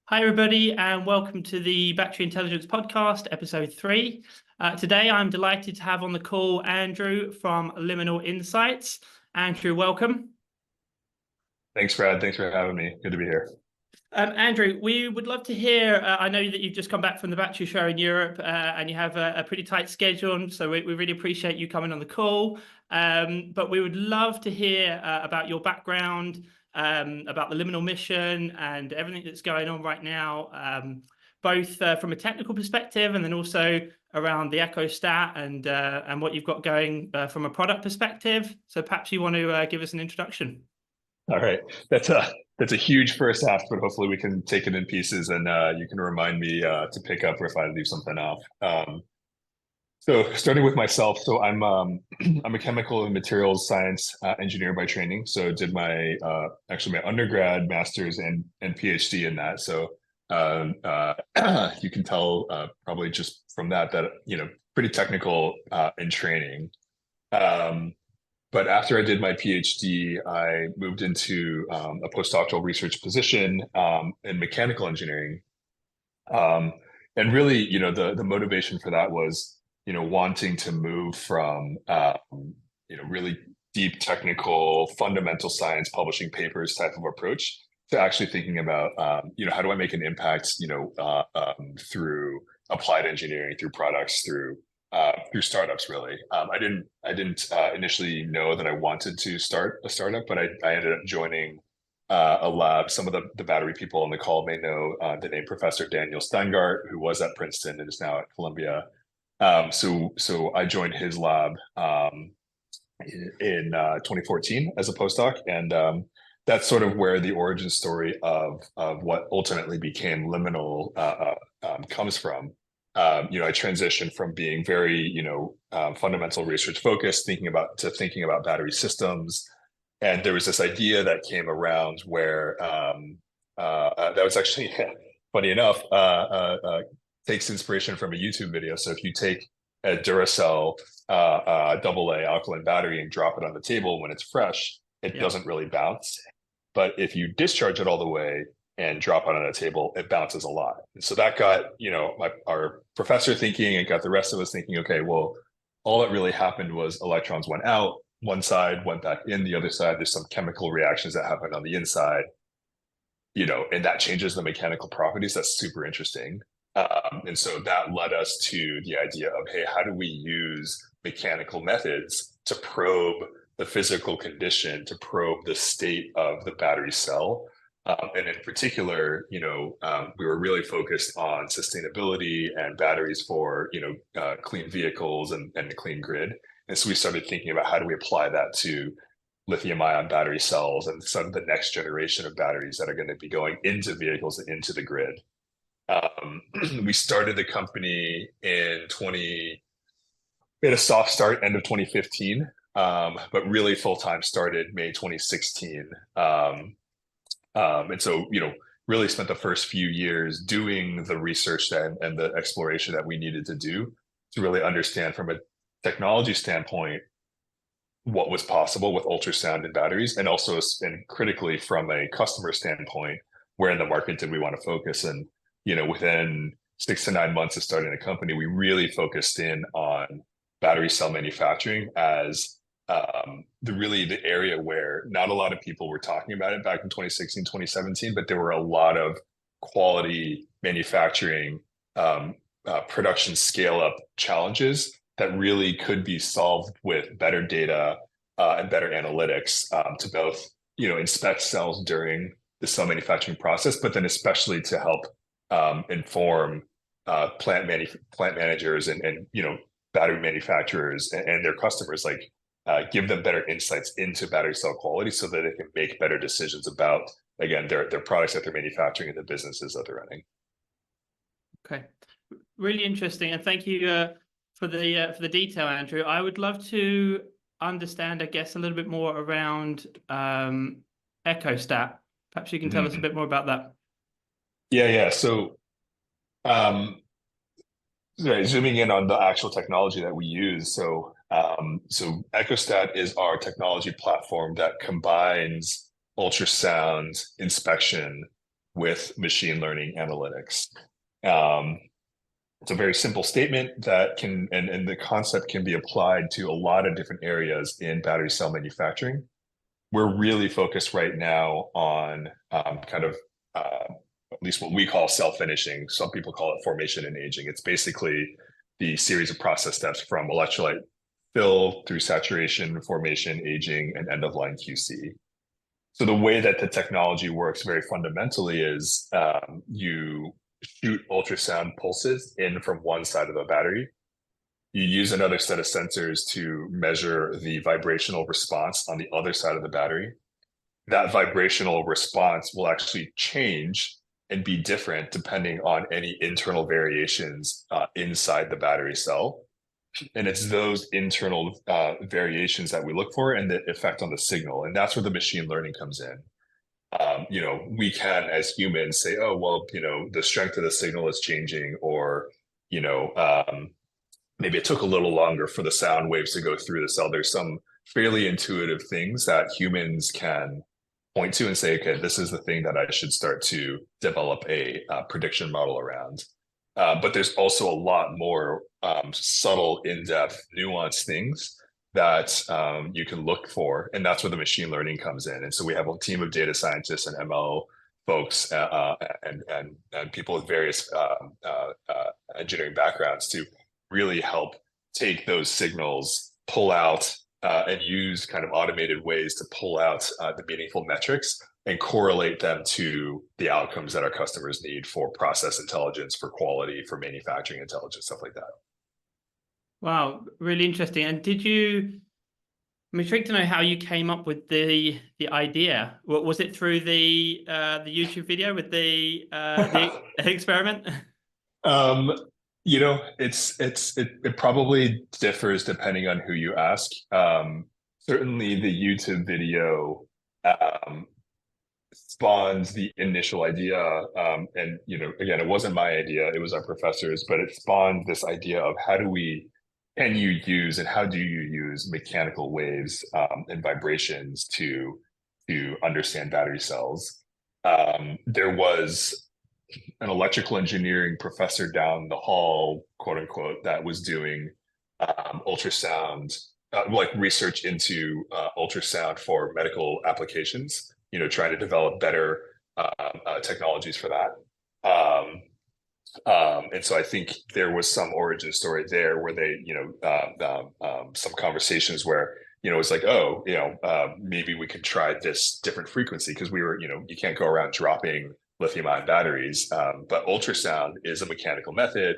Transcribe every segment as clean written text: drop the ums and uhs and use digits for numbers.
Hi, everybody, and welcome to the Battery Intelligence Podcast, episode 3. Today, I'm delighted to have on the call Andrew from Liminal Insights. Andrew, welcome. Thanks, Brad. Thanks for having me. Good to be here. Andrew, we would love to hear, I know that you've just come back from the battery show in Europe and you have a pretty tight schedule, so we really appreciate you coming on the call. But we would love to hear about your background, about the Liminal mission and everything that's going on right now, both from a technical perspective and then also around the EchoStat and what you've got going from a product perspective. So perhaps you want to give us an introduction. All right. That's a huge first half, but hopefully we can take it in pieces and you can remind me to pick up if I leave something off. So starting with myself, so I'm I'm a chemical and materials science engineer by training. So did my actually my undergrad, master's, and PhD in that. So you can tell probably just from that pretty technical in training. But after I did my PhD, I moved into a postdoctoral research position in mechanical engineering. And really, the motivation for that was, wanting to move from, really deep technical fundamental science publishing papers type of approach to actually thinking about, how do I make an impact, through applied engineering, through products, through startups, really. I didn't initially know that I wanted to start a startup, but I ended up joining a lab. Some of the battery people on the call may know the name Professor Daniel Steingart, who was at Princeton and is now at Columbia. So I joined his lab in 2014 as a postdoc, and that's sort of where the origin story of what ultimately became Liminal comes from. I transitioned from being very, fundamental research focused, thinking about battery systems. And there was this idea that came around where that was actually funny enough, takes inspiration from a YouTube video. So if you take a Duracell AA alkaline battery and drop it on the table when it's fresh, it doesn't really bounce. But if you discharge it all the way and drop it on a table, it bounces a lot. And so that got, our professor thinking and got the rest of us thinking, okay, well, all that really happened was electrons went out, one side went back in, the other side, there's some chemical reactions that happen on the inside, and that changes the mechanical properties. That's super interesting. And so that led us to the idea of, hey, how do we use mechanical methods to probe the physical condition, to probe the state of the battery cell? And in particular, we were really focused on sustainability and batteries for, clean vehicles and the clean grid. And so we started thinking about how do we apply that to lithium ion battery cells and some of the next generation of batteries that are going to be going into vehicles and into the grid. We started the company we had a soft start end of 2015, but really full-time started May 2016. And so, really spent the first few years doing the research and the exploration that we needed to do to really understand from a technology standpoint what was possible with ultrasound and batteries, and also, and critically from a customer standpoint, where in the market did we want to focus? And, within 6 to 9 months of starting the company, we really focused in on battery cell manufacturing as the area where not a lot of people were talking about it back in 2016, 2017, but there were a lot of quality manufacturing, production scale up challenges that really could be solved with better data and better analytics to both, inspect cells during the cell manufacturing process, but then especially to help inform plant managers and battery manufacturers and their customers, like give them better insights into battery cell quality so that they can make better decisions about, again, their products that they're manufacturing and the businesses that they're running. Okay, really interesting, and thank you for the detail, Andrew. I would love to understand, I guess, a little bit more around EchoStat. Perhaps you can tell us a bit more about that. Yeah. So, zooming in on the actual technology that we use. So EchoStat is our technology platform that combines ultrasound inspection with machine learning analytics. It's a very simple statement that can, and the concept can be applied to a lot of different areas in battery cell manufacturing. We're really focused right now on at least what we call self-finishing. Some people call it formation and aging. It's basically the series of process steps from electrolyte fill through saturation, formation, aging, and end-of-line QC. So the way that the technology works very fundamentally is you shoot ultrasound pulses in from one side of the battery. You use another set of sensors to measure the vibrational response on the other side of the battery. That vibrational response will actually change and be different depending on any internal variations inside the battery cell. And it's those internal variations that we look for and the effect on the signal. And that's where the machine learning comes in. We can, as humans, say, oh, well, the strength of the signal is changing, or, maybe it took a little longer for the sound waves to go through the cell. There's some fairly intuitive things that humans can point to and say, okay, this is the thing that I should start to develop a prediction model around. But there's also a lot more subtle, in-depth, nuanced things that you can look for. And that's where the machine learning comes in. And so we have a team of data scientists and ML folks and people with various engineering backgrounds to really help take those signals, pull out and use kind of automated ways to pull out the meaningful metrics and correlate them to the outcomes that our customers need for process intelligence, for quality, for manufacturing intelligence, stuff like that. Wow, really interesting. And I'm intrigued to know how you came up with the idea. Was it through the YouTube video with the experiment? It probably differs depending on who you ask. Certainly the YouTube video spawned the initial idea. And, again, it wasn't my idea, it was our professors, but it spawned this idea of how do you use mechanical waves and vibrations to understand battery cells. There was an electrical engineering professor down the hall, quote unquote, that was doing ultrasound, research into ultrasound for medical applications, trying to develop better technologies for that. And so I think there was some origin story there where they, some conversations where, it's like, oh, maybe we could try this different frequency, because we were, you can't go around dropping lithium-ion batteries, but ultrasound is a mechanical method,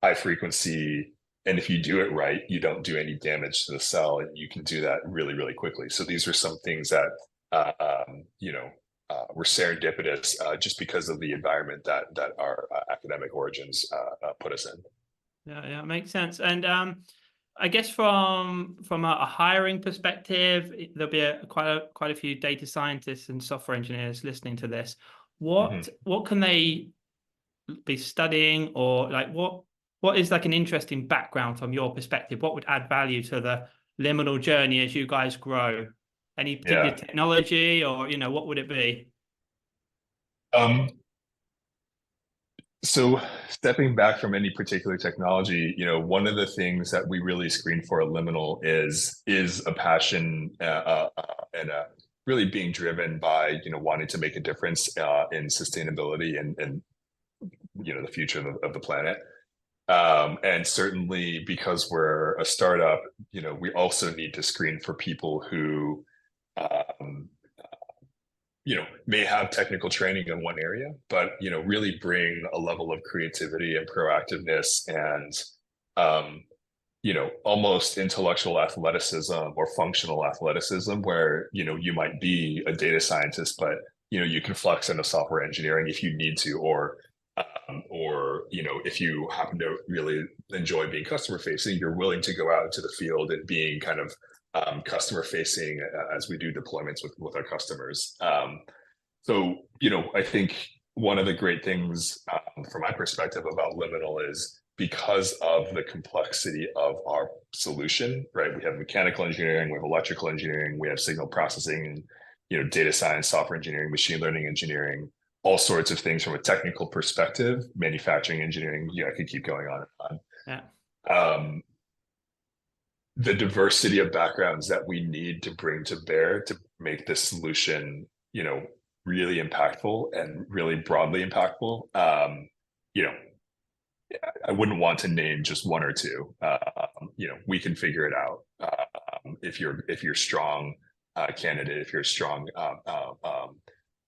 high frequency, and if you do it right, you don't do any damage to the cell, and you can do that really, really quickly. So these are some things that were serendipitous just because of the environment that our academic origins put us in. Yeah, it makes sense. And I guess from a hiring perspective, there'll be quite a few data scientists and software engineers listening to this. What can they be studying, or what is an interesting background from your perspective? What would add value to the liminal journey as you guys grow? Any particular technology, or what would it be? So stepping back from any particular technology, one of the things that we really screen for at Liminal is a passion and really being driven by wanting to make a difference in sustainability and the future of the planet. And certainly because we're a startup, we also need to screen for people who may have technical training in one area, but really bring a level of creativity and proactiveness and almost intellectual athleticism or functional athleticism, where you might be a data scientist, but you can flex into software engineering if you need to, or if you happen to really enjoy being customer facing, you're willing to go out into the field and being kind of customer facing as we do deployments with our customers. So I think one of the great things from my perspective about Liminal is, because of the complexity of our solution, right? We have mechanical engineering, we have electrical engineering, we have signal processing, and data science, software engineering, machine learning engineering. all sorts of things from a technical perspective, manufacturing, engineering, I could keep going on and Yeah. on. The diversity of backgrounds that we need to bring to bear to make this solution, really impactful and really broadly impactful. You know, I wouldn't want to name just one or two. We can figure it out. If you're strong candidate, if you're strong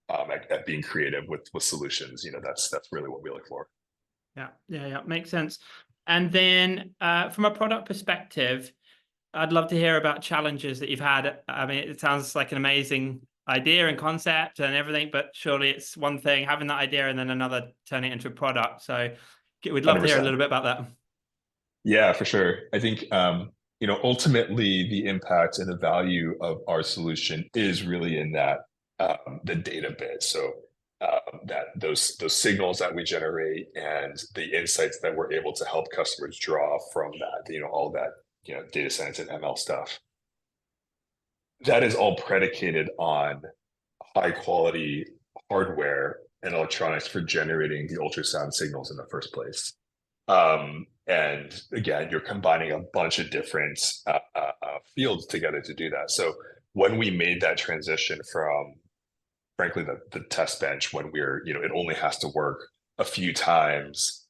at being creative with solutions, that's really what we look for. Yeah, makes sense. And then from a product perspective, I'd love to hear about challenges that you've had. I mean, it sounds like an amazing idea and concept and everything, but surely it's one thing having that idea and then another turning it into a product. So we'd love to hear a 100%. little bit about that. Yeah, for sure. I think ultimately the impact and the value of our solution is really in that the data bit. So that those signals that we generate and the insights that we're able to help customers draw from that, all that data science and ML stuff. That is all predicated on high quality hardware and electronics for generating the ultrasound signals in the first place. And again, you're combining a bunch of different fields together to do that. So when we made that transition from, frankly, the test bench, when it only has to work a few times,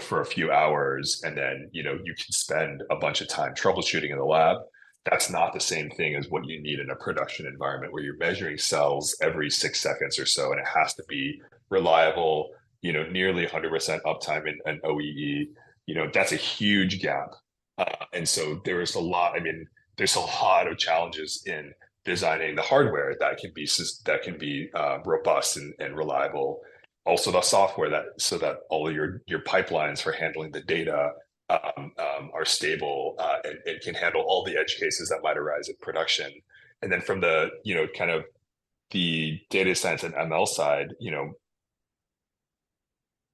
for a few hours, and then, you can spend a bunch of time troubleshooting in the lab. That's not the same thing as what you need in a production environment where you're measuring cells every 6 seconds or so, and it has to be reliable, nearly 100% uptime in OEE. That's a huge gap. And so there's a lot of challenges in designing the hardware that can be robust and reliable. Also the software so that all of your pipelines for handling the data are stable and can handle all the edge cases that might arise in production. And then from the, kind of the data science and ML side,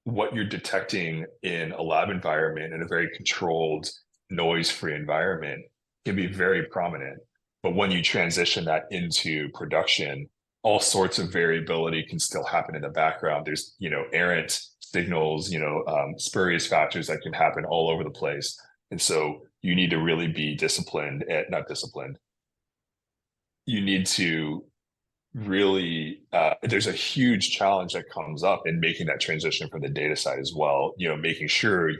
what you're detecting in a lab environment in a very controlled, noise-free environment can be very prominent. But when you transition that into production, all sorts of variability can still happen in the background. There's, errant signals, spurious factors that can happen all over the place. And so you need to really be not disciplined. You need to really, there's a huge challenge that comes up in making that transition from the data side as well, making sure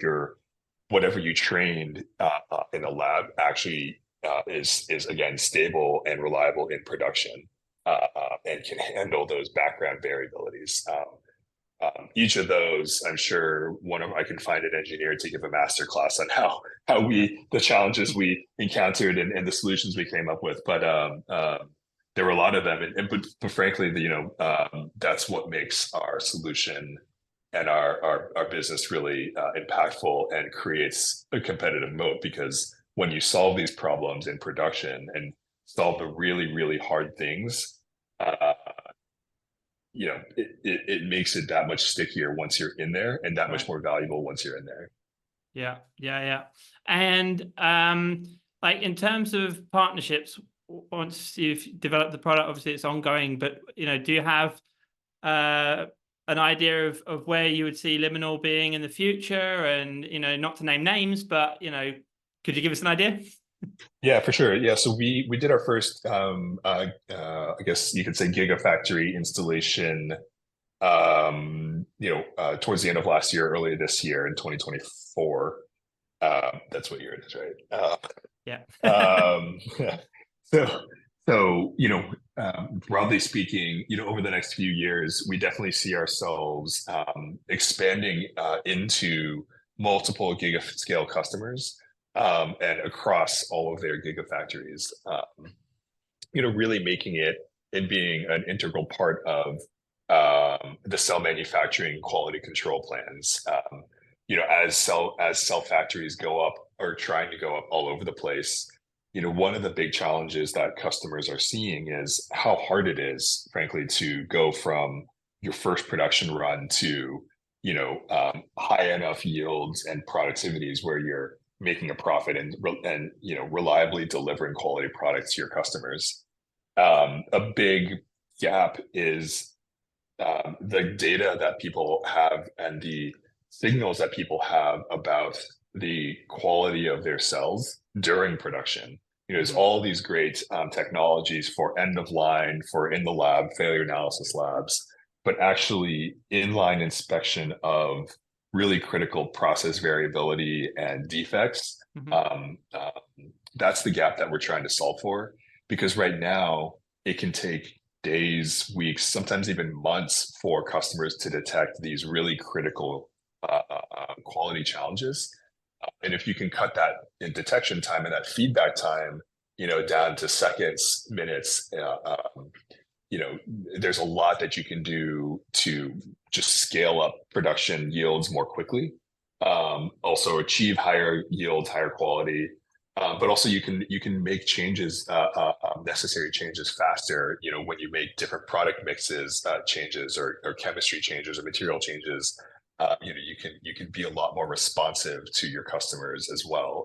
whatever you trained in the lab actually is again stable and reliable in production. And can handle those background variabilities. Each of those, I'm sure I can find an engineer to give a master class on how the challenges we encountered and the solutions we came up with. But there were a lot of them, but frankly, that's what makes our solution and our business really impactful and creates a competitive moat, because when you solve these problems in production and solve the really, really hard things, it makes it that much stickier once you're in there, and that much more valuable once you're in there. Yeah. And like in terms of partnerships, once you've developed the product, obviously it's ongoing, but do you have an idea of where you would see Liminal being in the future? And not to name names, but could you give us an idea? Yeah, for sure. Yeah, so we did our first, I guess you could say, gigafactory installation, towards the end of last year, early this year in 2024. That's what year it is, right? Yeah. So broadly speaking, over the next few years, we definitely see ourselves expanding into multiple gigascale customers. And across all of their gigafactories, really making it and being an integral part of the cell manufacturing quality control plans. As cell factories go up or trying to go up all over the place, one of the big challenges that customers are seeing is how hard it is, frankly, to go from your first production run to high enough yields and productivities where you're making a profit and reliably delivering quality products to your customers. A big gap is the data that people have and the signals that people have about the quality of their cells during production. There's all these great technologies for end of line, for in the lab, failure analysis labs, but actually inline inspection of really critical process variability and defects. That's the gap that we're trying to solve for, because right now it can take days, weeks, sometimes even months for customers to detect these really critical quality challenges. And if you can cut that in detection time and that feedback time, down to seconds, minutes, there's a lot that you can do to just scale up production yields more quickly. Also achieve higher yields, higher quality, but also you can make changes, necessary changes faster. When you make different product mixes changes or chemistry changes or material changes, you can be a lot more responsive to your customers as well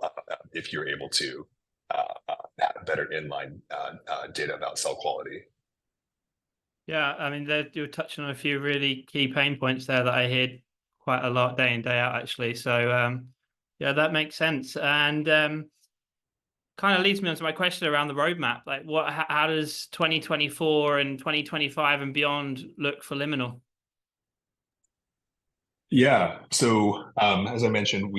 if you're able to have better inline data about cell quality. Yeah, I mean, you're touching on a few really key pain points there that I hear quite a lot day in, day out, actually. So, yeah, that makes sense. And kind of leads me on to my question around the roadmap. Like, how does 2024 and 2025 and beyond look for Liminal? Yeah. So, as I mentioned,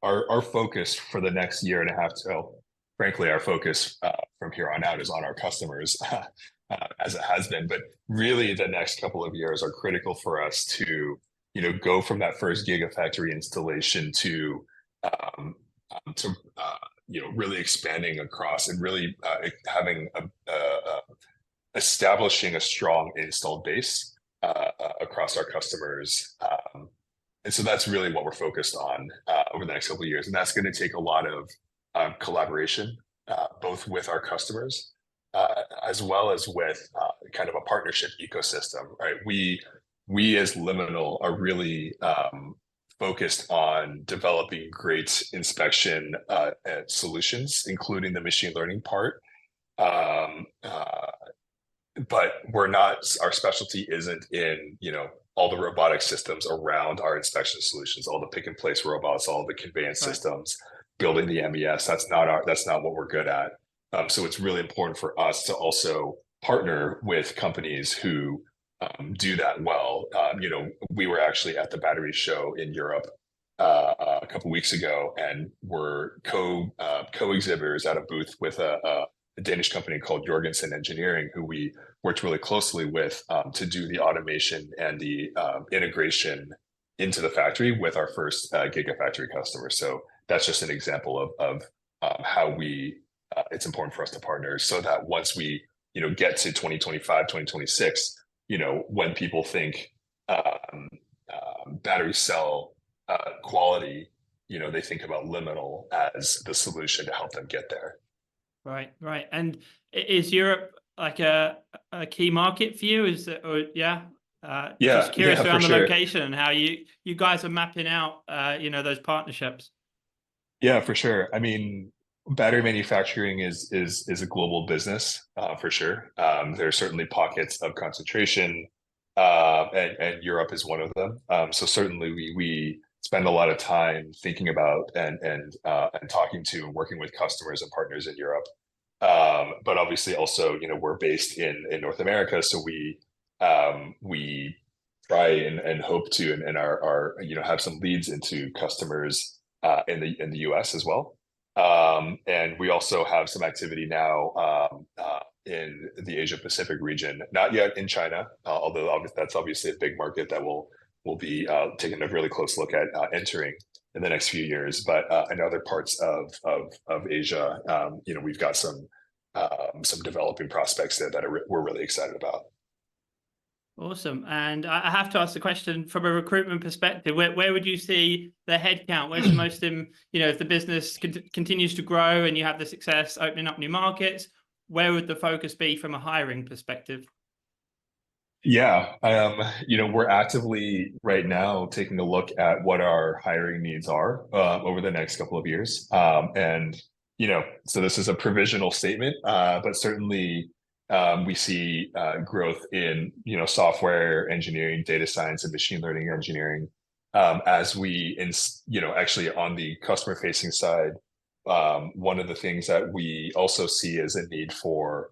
our focus for the next year and a half, so frankly, our focus from here on out is on our customers. As it has been, but really the next couple of years are critical for us to, go from that first gigafactory installation to really expanding across and really having establishing a strong installed base across our customers. And so that's really what we're focused on over the next couple of years, and that's going to take a lot of collaboration, both with our customers as well as with kind of a partnership ecosystem, right? We as Liminal are really focused on developing great inspection solutions, including the machine learning part. But our specialty isn't in, all the robotic systems around our inspection solutions, all the pick and place robots, all the conveyance systems, building the MES. That's not what we're good at. So it's really important for us to also partner with companies who do that well. We were actually at the battery show in Europe a couple of weeks ago, and we're co-exhibitors at a booth with a Danish company called Jorgensen Engineering, who we worked really closely with to do the automation and the integration into the factory with our first gigafactory customer. So that's just an example of how it's important for us to partner, so that once we get to 2025, 2026, when people think battery cell quality, they think about Liminal as the solution to help them get there. Right. And is Europe like a key market for you? Yeah, just curious around the sure. location and how you guys are mapping out those partnerships. Yeah, for sure. I mean, battery manufacturing is a global business for sure. There are certainly pockets of concentration, and Europe is one of them. So certainly we spend a lot of time thinking about and talking to and working with customers and partners in Europe. But obviously also, we're based in North America, so we try and hope to and are have some leads into customers in the US as well. And we also have some activity now in the Asia Pacific region, not yet in China, although that's obviously a big market that we'll be taking a really close look at entering in the next few years. But in other parts of Asia, we've got some developing prospects there that we're really excited about. Awesome. And I have to ask the question from a recruitment perspective, where would you see the headcount? Where's the most, if the business continues to grow and you have the success opening up new markets, where would the focus be from a hiring perspective? Yeah, we're actively right now taking a look at what our hiring needs are over the next couple of years. And, so this is a provisional statement, but certainly, We see growth in software engineering, data science, and machine learning engineering. As we actually on the customer facing side, one of the things that we also see is a need for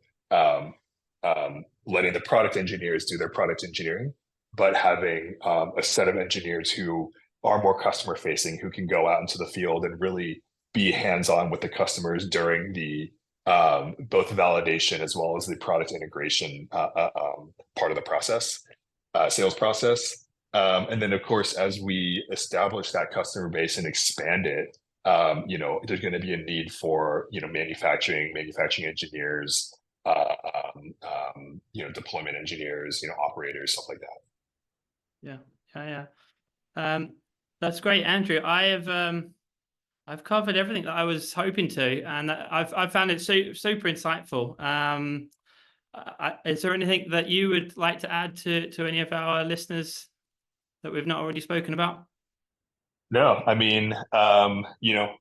letting the product engineers do their product engineering, but having a set of engineers who are more customer facing, who can go out into the field and really be hands-on with the customers during the both validation as well as the product integration part of the process, sales process. And then, of course, as we establish that customer base and expand it, there's going to be a need for manufacturing engineers, deployment engineers, operators, stuff like that. Yeah. That's great, Andrew. I've covered everything that I was hoping to, and I've found it super insightful. Is there anything that you would like to add to any of our listeners that we've not already spoken about? No, I mean,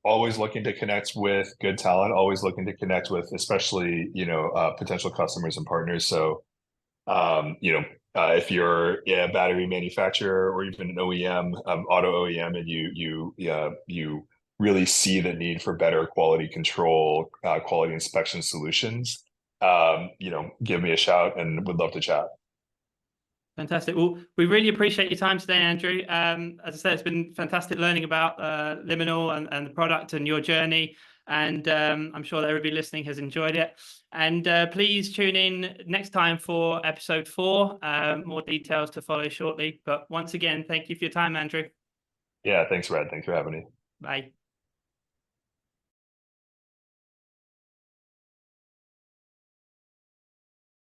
always looking to connect with good talent, always looking to connect with, especially, potential customers and partners. So, if you're a battery manufacturer or even an OEM, auto OEM, and you really see the need for better quality control, quality inspection solutions, give me a shout and would love to chat. Fantastic. Well, we really appreciate your time today, Andrew. As I said, it's been fantastic learning about Liminal and the product and your journey. And I'm sure that everybody listening has enjoyed it. And please tune in next time for episode 4. More details to follow shortly. But once again, thank you for your time, Andrew. Yeah, thanks, Red. Thanks for having me. Bye.